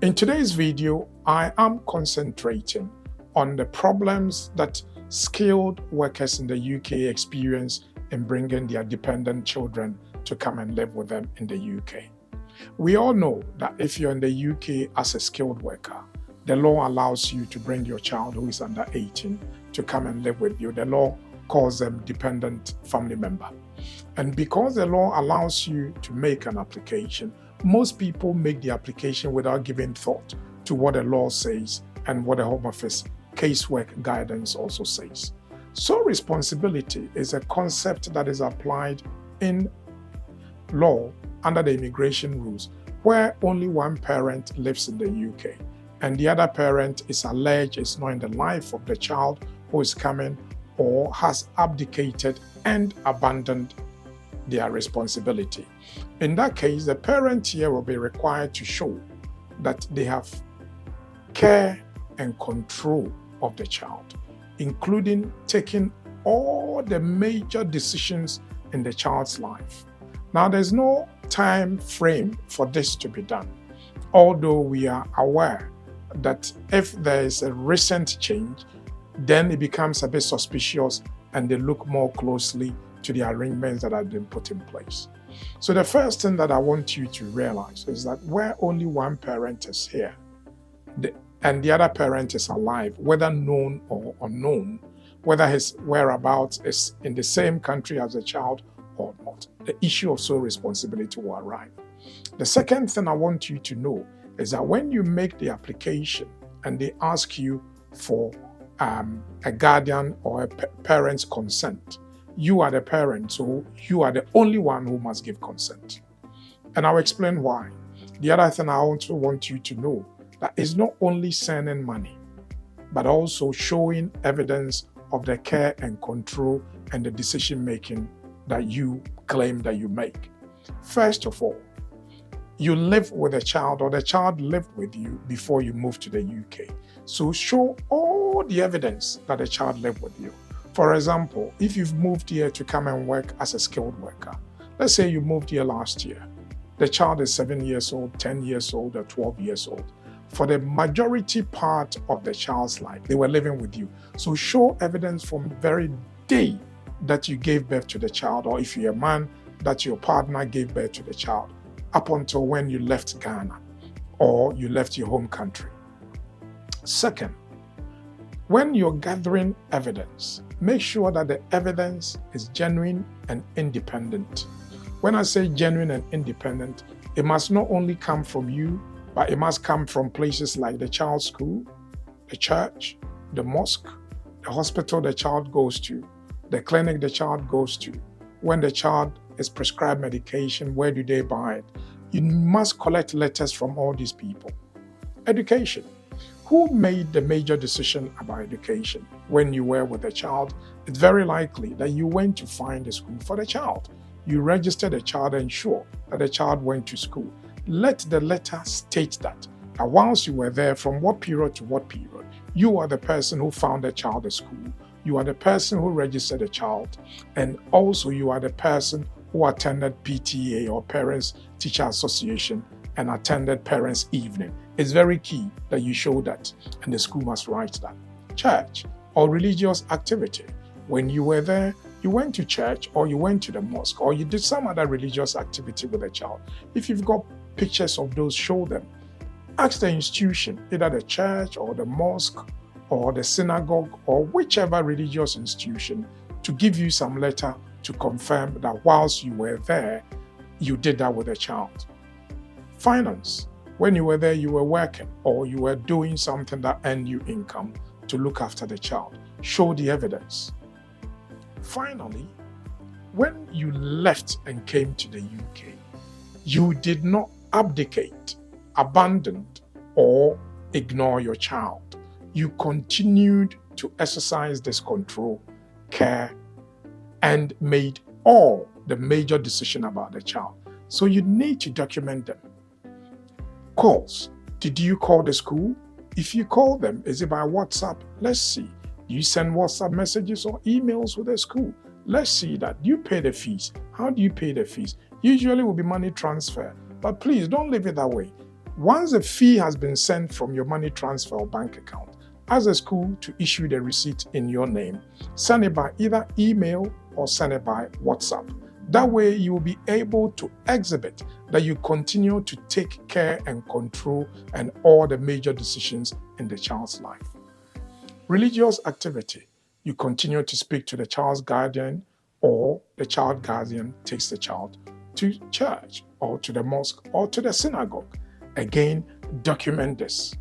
In today's video, I am concentrating on the problems that skilled workers in the UK experience in bringing their dependent children to come and live with them in the UK. We all know that if you're in the UK as a skilled worker, the law allows you to bring your child who is under 18 to come and live with you. The law calls them dependent family member. And because the law allows you to make an application, most people make the application without giving thought to what the law says and what the Home Office casework guidance also says. So responsibility is a concept that is applied in law under the immigration rules where only one parent lives in the UK and the other parent is alleged is not in the life of the child who is coming or has abdicated and abandoned their responsibility. In that case, the parent here will be required to show that they have care and control of the child, including taking all the major decisions in the child's life. Now, there's no time frame for this to be done, although we are aware that if there is a recent change, then it becomes a bit suspicious and they look more closely to the arrangements that have been put in place. So the first thing that I want you to realize is that where only one parent is here and the other parent is alive, whether known or unknown, whether his whereabouts is in the same country as the child or not, the issue of sole responsibility will arrive. The second thing I want you to know is that when you make the application and they ask you for a guardian or a parent's consent, you are the parent, so you are the only one who must give consent. And I'll explain why. The other thing I also want you to know that it's not only sending money, but also showing evidence of the care and control and the decision making that you claim that you make. First of all, you live with a child or the child lived with you before you moved to the UK. So show all the evidence that the child lived with you. For example, if you've moved here to come and work as a skilled worker, let's say you moved here last year, the child is 7 years old, 10 years old, or 12 years old. For the majority part of the child's life, they were living with you. So show evidence from the very day that you gave birth to the child, or if you're a man, that your partner gave birth to the child, up until when you left Ghana or you left your home country. Second, when you're gathering evidence, make sure that the evidence is genuine and independent. When I say genuine and independent, it must not only come from you, but it must come from places like the child's school, the church, the mosque, the hospital the child goes to, the clinic the child goes to. When the child is prescribed medication, where do they buy it? You must collect letters from all these people. Education. Who made the major decision about education? When you were with the child, it's very likely that you went to find a school for the child. You registered the child and ensure that the child went to school. Let the letter state that whilst you were there, from what period to what period, you are the person who found the child at school. You are the person who registered the child, and also you are the person who attended PTA or Parents Teacher Association and attended Parents Evening. It's very key that you show that, and the school must write that. Church or religious activity. When you were there, you went to church or you went to the mosque or you did some other religious activity with a child. If you've got pictures of those, show them. Ask the institution, either the church or the mosque or the synagogue or whichever religious institution, to give you some letter to confirm that whilst you were there, you did that with a child. Finance. When you were there, you were working or you were doing something that earned you income to look after the child. Show the evidence. Finally, when you left and came to the UK, you did not abdicate, abandon, or ignore your child. You continued to exercise this control, care, and made all the major decisions about the child. So you need to document them. Calls. Did you call the school? If you call them, is it by WhatsApp? Let's see. Do you send WhatsApp messages or emails with the school? Let's see that. You pay the fees. How do you pay the fees? Usually it will be money transfer. But please don't leave it that way. Once the fee has been sent from your money transfer or bank account, ask the school to issue the receipt in your name. Send it by either email or send it by WhatsApp. That way, you will be able to exhibit that you continue to take care and control and all the major decisions in the child's life. Religious activity. You continue to speak to the child's guardian, or the child guardian takes the child to church or to the mosque or to the synagogue. Again, document this.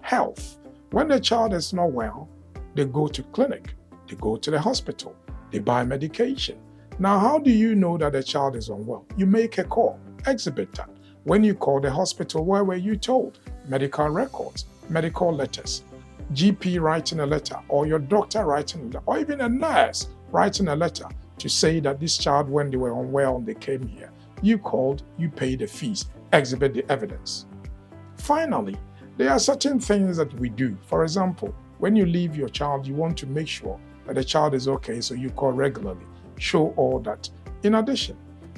Health. When the child is not well, they go to clinic, they go to the hospital, they buy medication. Now, how do you know that the child is unwell? You make a call, exhibit that. When you call the hospital, where were you told? Medical records, medical letters, GP writing a letter, or your doctor writing a letter, or even a nurse writing a letter to say that this child, when they were unwell and they came here, you called, you paid the fees, exhibit the evidence. Finally, there are certain things that we do. For example, when you leave your child, you want to make sure that the child is okay, so you call regularly. Show all that. In addition,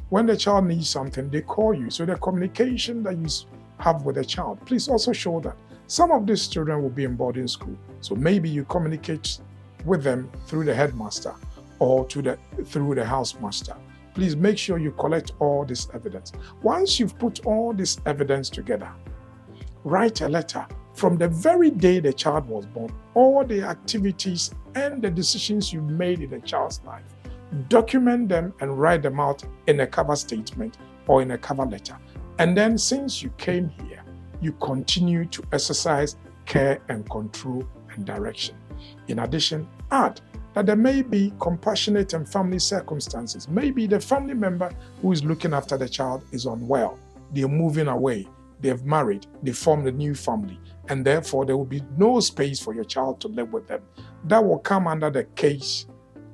when the child needs something, they call you. So the communication that you have with the child, please also show that. Some of these children will be in boarding school, so maybe you communicate with them through the headmaster or through the housemaster. Please make sure you collect all this evidence. Once you've put all this evidence together, write a letter from the very day the child was born, all the activities and the decisions you made in the child's life. Document them and write them out in a cover statement or in a cover letter. And then since you came here, you continue to exercise care and control and direction. In addition, add that there may be compassionate and family circumstances. Maybe the family member who is looking after the child is unwell. They're moving away. They've married. They formed a new family. And therefore, there will be no space for your child to live with them. That will come under the case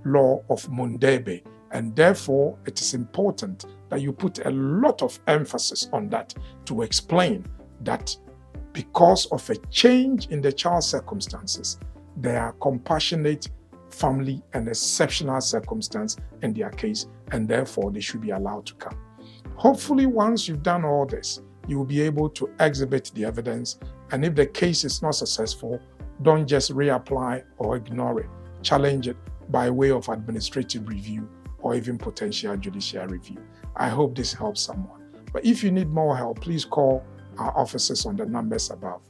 law of Mundebe. And therefore, it is important that you put a lot of emphasis on that to explain that because of a change in the child's circumstances, there are compassionate family and exceptional circumstance in their case, and therefore they should be allowed to come. Hopefully, once you've done all this, you will be able to exhibit the evidence, and if the case is not successful, don't just reapply or ignore it. Challenge it by way of administrative review or even potential judicial review. I hope this helps someone. But if you need more help, please call our officers on the numbers above.